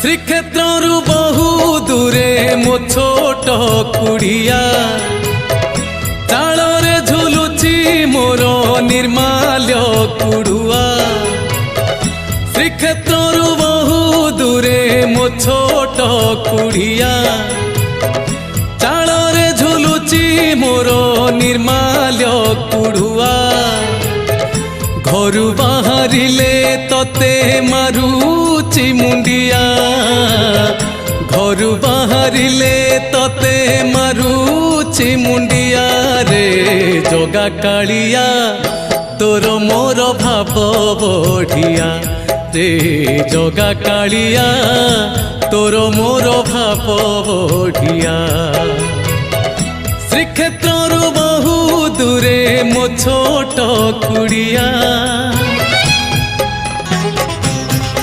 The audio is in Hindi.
श्रीक्षेत्रु बहु दूरे मो छोट कुड़िया चाଳରେ झुलुची मोर निर्माल्य कुड़ुआ। श्रीक्षेत्रु बहु दूरे मो छोट कुड़िया चाଳରେ झुलुची मोर निर्माल्य कुड़ुआ। घरु बाहरिले तते मारुची मुंडिया घरु बाहरिले तते मारुची मुंडिया रे जगा कालिया तोर मोर भाव बढ़िया रे जगा कालिया तोर मोर भाव बढ़िया। श्रीक्षेत्रु बहु दूरे मो छोट कुड़िया।